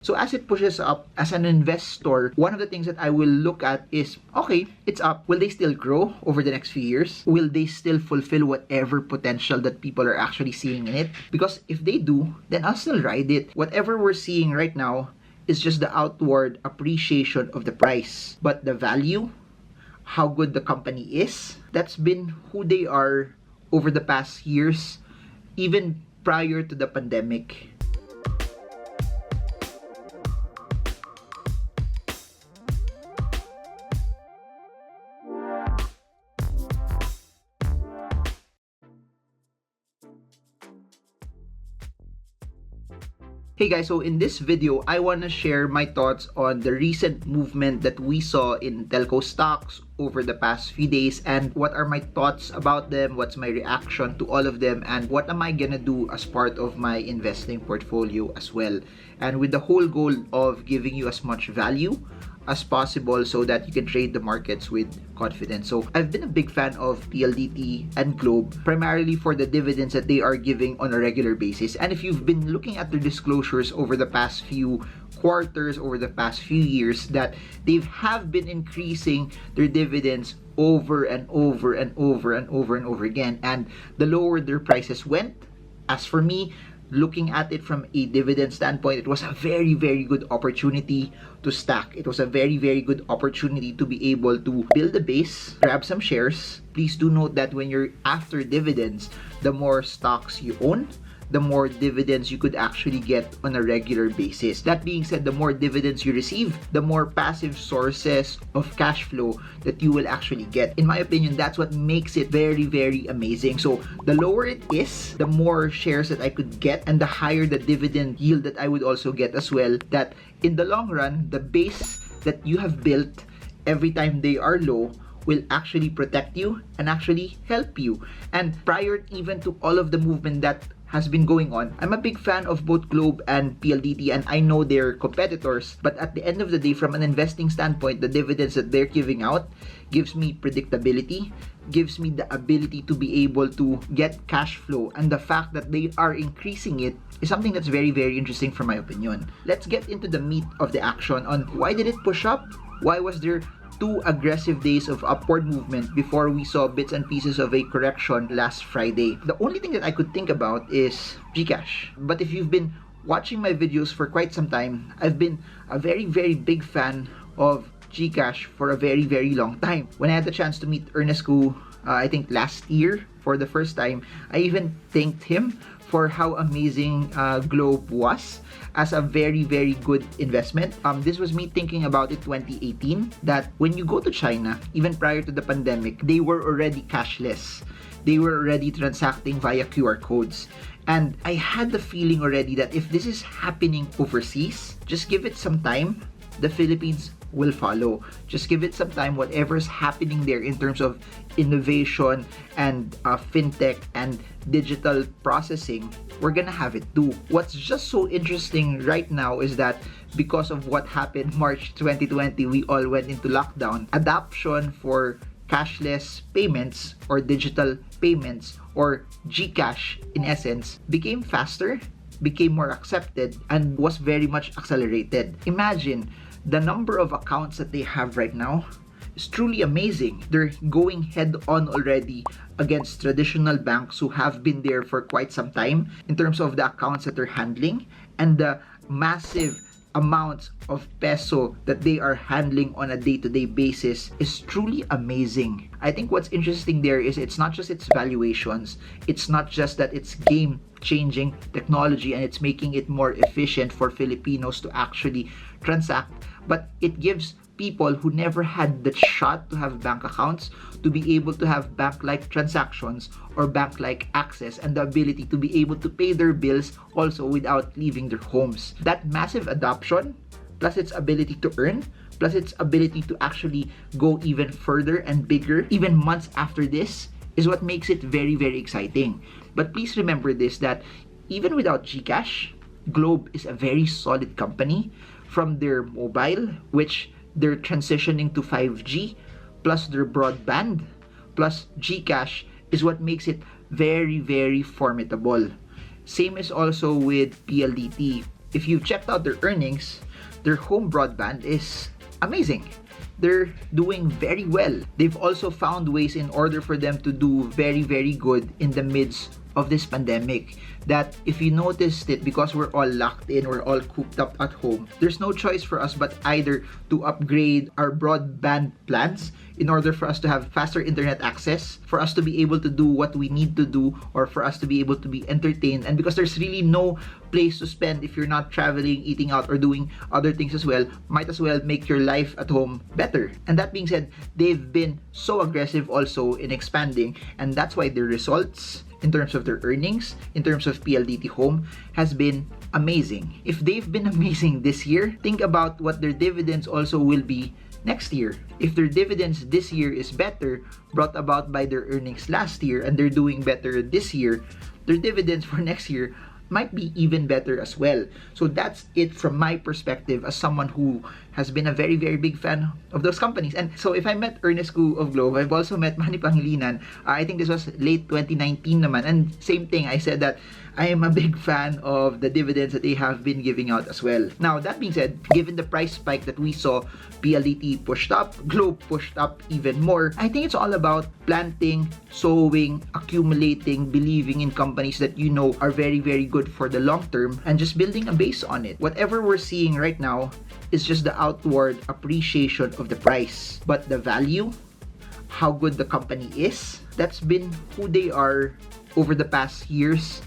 So as it pushes up, as an investor, one of the things that I will look at is, okay, it's up. Will they still grow over the next few years? Will they still fulfill whatever potential that people are actually seeing in it? Because if they do, then I'll still ride it. Whatever we're seeing right now is just the outward appreciation of the price. But the value, how good the company is, that's been who they are over the past years, even prior to the pandemic. Hey guys, so in this video, I want to share my thoughts on the recent movement that we saw in telco stocks over the past few days, and what are my thoughts about them, what's my reaction to all of them, and what am I gonna do as part of my investing portfolio as well. And with the whole goal of giving you as much value as possible so that you can trade the markets with confidence. So I've been a big fan of PLDT and Globe, primarily for the dividends that they are giving on a regular basis. And if you've been looking at their disclosures over the past few quarters, over the past few years, that they have been increasing their dividends over and over and over and over and over again. And the lower their prices went, as for me, looking at it from a dividend standpoint, it was a very, very good opportunity to stack. It was a very, very good opportunity to be able to build a base, grab some shares. Please do note that when you're after dividends, the more stocks you own, the more dividends you could actually get on a regular basis. That being said, the more dividends you receive, the more passive sources of cash flow that you will actually get. In my opinion, that's what makes it very, very amazing. So the lower it is, the more shares that I could get, and the higher the dividend yield that I would also get as well. That in the long run, the base that you have built every time they are low will actually protect you and actually help you. And prior even to all of the movement that has been going on, I'm a big fan of both Globe and PLDT, and I know they're competitors, but at the end of the day, from an investing standpoint, the dividends that they're giving out gives me predictability, gives me the ability to be able to get cash flow, and the fact that they are increasing it is something that's very, very interesting from my opinion. Let's get into the meat of the action on why did it push up? Why was there 2 aggressive days of upward movement before we saw bits and pieces of a correction last Friday? The only thing that I could think about is GCash. But if you've been watching my videos for quite some time, I've been a very, very big fan of GCash for a very, very long time. When I had the chance to meet Ernest Koo, I think last year for the first time, I even thanked him for how amazing Globe was as a very, very good investment. This was me thinking about it 2018, that when you go to China, even prior to the pandemic, they were already cashless. They were already transacting via QR codes. And I had the feeling already that if this is happening overseas, just give it some time, the Philippines will follow. Just give it some time. Whatever's happening there in terms of innovation and fintech and digital processing, we're gonna have it too. What's just so interesting right now is that because of what happened March 2020, we all went into lockdown. Adoption for cashless payments or digital payments, or GCash in essence, became faster, became more accepted, and was very much accelerated. Imagine the number of accounts that they have right now is truly amazing. They're going head on already against traditional banks who have been there for quite some time in terms of the accounts that they're handling, and the massive amounts of peso that they are handling on a day-to-day basis is truly amazing. I think what's interesting there is it's not just its valuations, it's not just that it's game-changing technology and it's making it more efficient for Filipinos to actually transact, but it gives people who never had the shot to have bank accounts to be able to have bank-like transactions or bank-like access, and the ability to be able to pay their bills also without leaving their homes. That massive adoption, plus its ability to earn, plus its ability to actually go even further and bigger, even months after this, is what makes it very, very exciting. But please remember this, that even without GCash, Globe is a very solid company. From their mobile, which they're transitioning to 5G, plus their broadband, plus GCash is what makes it very, very formidable. Same is also with PLDT. if you've checked out their earnings, their home broadband is amazing. They're doing very well. They've also found ways in order for them to do very, very good in the midst of this pandemic. That if you noticed it, because we're all locked in, we're all cooped up at home, there's no choice for us but either to upgrade our broadband plans in order for us to have faster internet access, for us to be able to do what we need to do, or for us to be able to be entertained. And because there's really no place to spend if you're not traveling, eating out, or doing other things as well, might as well make your life at home better. And that being said, they've been so aggressive also in expanding, and that's why their results in terms of their earnings, in terms of PLDT Home, has been amazing. If they've been amazing this year, think about what their dividends also will be next year. If their dividends this year is better, brought about by their earnings last year, and they're doing better this year, their dividends for next year might be even better as well. So that's it from my perspective as someone who has been a very, very big fan of those companies. And so if I met Ernest Gu of Globe, I've also met Manny Pangilinan. I think this was late 2019 naman. And same thing, I said that I am a big fan of the dividends that they have been giving out as well. Now, that being said, given the price spike that we saw, PLDT pushed up, Globe pushed up even more. I think it's all about planting, sowing, accumulating, believing in companies that you know are very, very good for the long term, and just building a base on it. Whatever we're seeing right now is just the outward appreciation of the price. But the value, how good the company is, that's been who they are over the past years,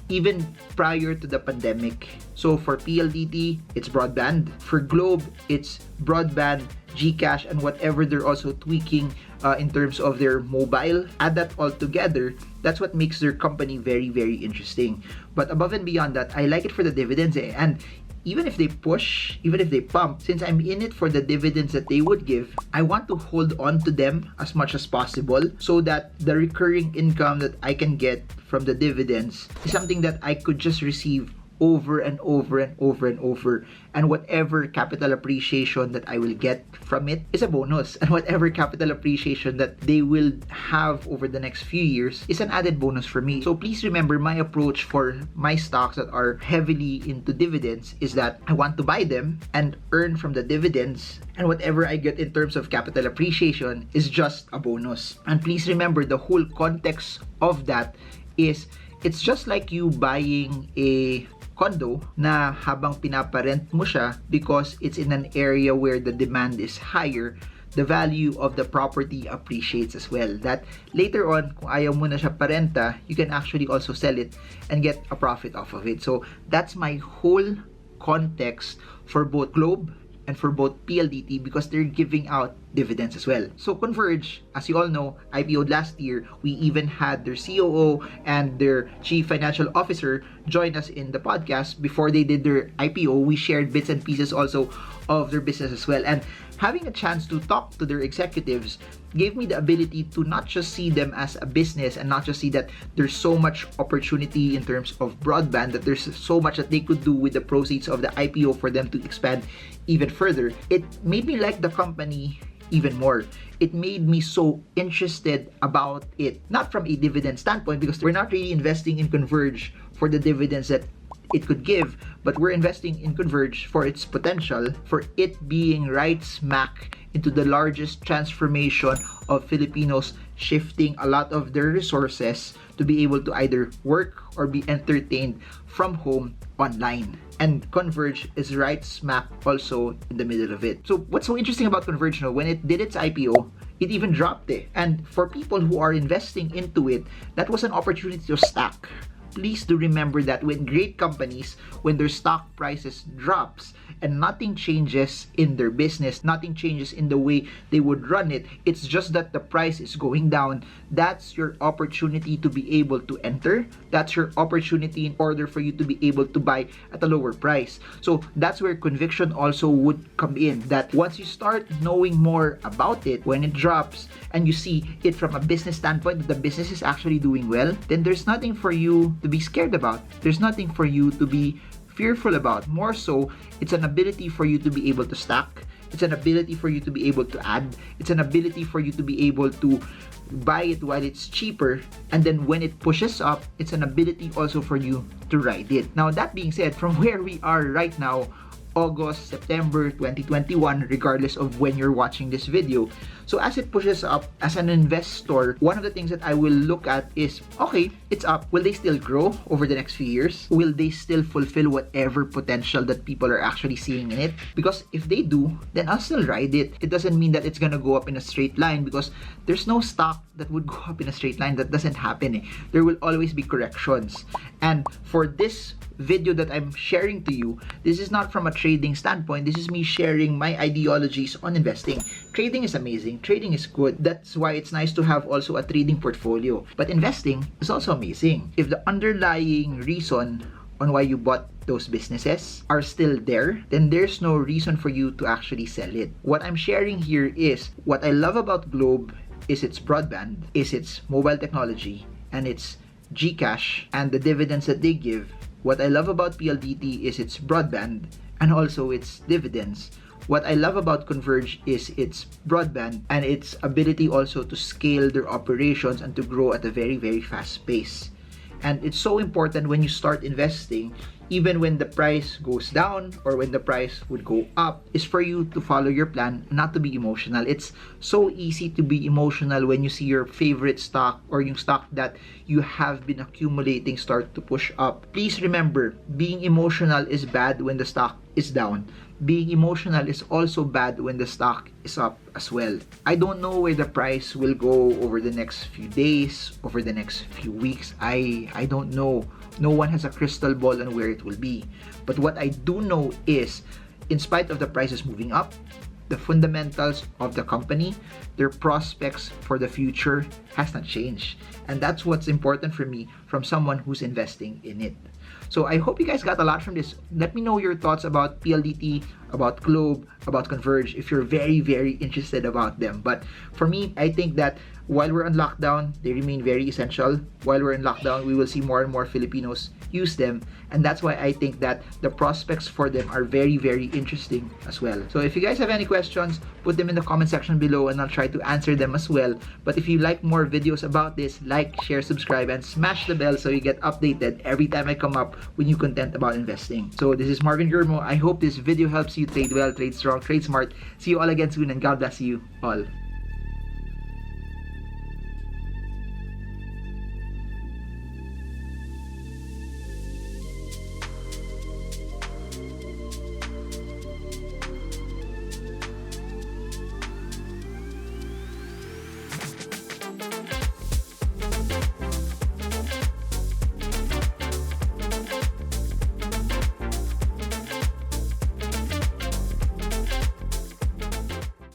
even prior to the pandemic. So for PLDT, it's broadband. For Globe, it's broadband, GCash, and whatever they're also tweaking in terms of their mobile. Add that all together, that's what makes their company very, very interesting. But above and beyond that, I like it for the dividends. And even if they push, even if they pump, since I'm in it for the dividends that they would give, I want to hold on to them as much as possible so that the recurring income that I can get from the dividends is something that I could just receive over and over and over and over, and whatever capital appreciation that I will get from it is a bonus, and whatever capital appreciation that they will have over the next few years is an added bonus for me. So please remember, my approach for my stocks that are heavily into dividends is that I want to buy them and earn from the dividends, and whatever I get in terms of capital appreciation is just a bonus. And please remember, the whole context of that is it's just like you buying a condo na habang pinaparent mo siya, because it's in an area where the demand is higher, the value of the property appreciates as well. That later on, kung ayaw mo na siya parenta, you can actually also sell it and get a profit off of it. So that's my whole context for both Globe and for both PLDT, because they're giving out dividends as well. So Converge, as you all know, IPO'd last year. We even had their COO and their Chief Financial Officer join us in the podcast. Before they did their IPO, we shared bits and pieces also of their business as well. And having a chance to talk to their executives gave me the ability to not just see them as a business and not just see that there's so much opportunity in terms of broadband, that there's so much that they could do with the proceeds of the IPO for them to expand even further. It made me like the company even more. It made me so interested about it, not from a dividend standpoint, because we're not really investing in Converge for the dividends that it could give, but we're investing in Converge for its potential, for it being right smack into the largest transformation of Filipinos shifting a lot of their resources to be able to either work or be entertained from home online. And Converge is right smack also in the middle of it. So what's so interesting about Converge now, when it did its IPO, it even dropped it. And for people who are investing into it, that was an opportunity to stack. Please do remember that when great companies, when their stock prices drops and nothing changes in their business, nothing changes in the way they would run it, it's just that the price is going down, that's your opportunity to be able to enter. That's your opportunity in order for you to be able to buy at a lower price. So that's where conviction also would come in, that once you start knowing more about it, when it drops and you see it from a business standpoint, that the business is actually doing well, then there's nothing for you to be scared about. There's nothing for you to be fearful about. More so, it's an ability for you to be able to stack. It's an ability for you to be able to add. It's an ability for you to be able to buy it while it's cheaper, and then when it pushes up, it's an ability also for you to ride it. Now, that being said, from where we are right now, August, September 2021, regardless of when you're watching this video. So as it pushes up, as an investor, one of the things that I will look at is, okay, it's up. Will they still grow over the next few years? Will they still fulfill whatever potential that people are actually seeing in it? Because if they do, then I'll still ride it. It doesn't mean that it's gonna go up in a straight line, because there's no stock that would go up in a straight line. That doesn't happen. There will always be corrections. And for this video that I'm sharing to you, this is not from a trading standpoint. This is me sharing my ideologies on investing. Trading is amazing. Trading is good. That's why it's nice to have also a trading portfolio. But investing is also amazing. If the underlying reason on why you bought those businesses are still there, then there's no reason for you to actually sell it. What I'm sharing here is what I love about Globe is its broadband, is its mobile technology, and its GCash and the dividends that they give. What I love about PLDT is its broadband and also its dividends. What I love about Converge is its broadband and its ability also to scale their operations and to grow at a very, very fast pace. And it's so important when you start investing, even when the price goes down or when the price would go up, is for you to follow your plan, not to be emotional. It's so easy to be emotional when you see your favorite stock or yung stock that you have been accumulating start to push up. Please remember, being emotional is bad when the stock is down. Being emotional is also bad when the stock is up as well. I don't know where the price will go over the next few days, over the next few weeks. I don't know. No one has a crystal ball on where it will be. But what I do know is, in spite of the prices moving up, the fundamentals of the company, their prospects for the future has not changed. And that's what's important for me from someone who's investing in it. So I hope you guys got a lot from this. Let me know your thoughts about PLDT, about Globe, about Converge, if you're very, very interested about them. But for me, I think that while we're on lockdown, they remain very essential. While we're in lockdown, we will see more and more Filipinos use them. And that's why I think that the prospects for them are very, very interesting as well. So if you guys have any questions, put them in the comment section below and I'll try to answer them as well. But if you like more videos about this, like, share, subscribe, and smash the bell so you get updated every time I come up with new content about investing. So this is Marvin Gurmo. I hope this video helps you trade well, trade strong, trade smart. See you all again soon, and God bless you all.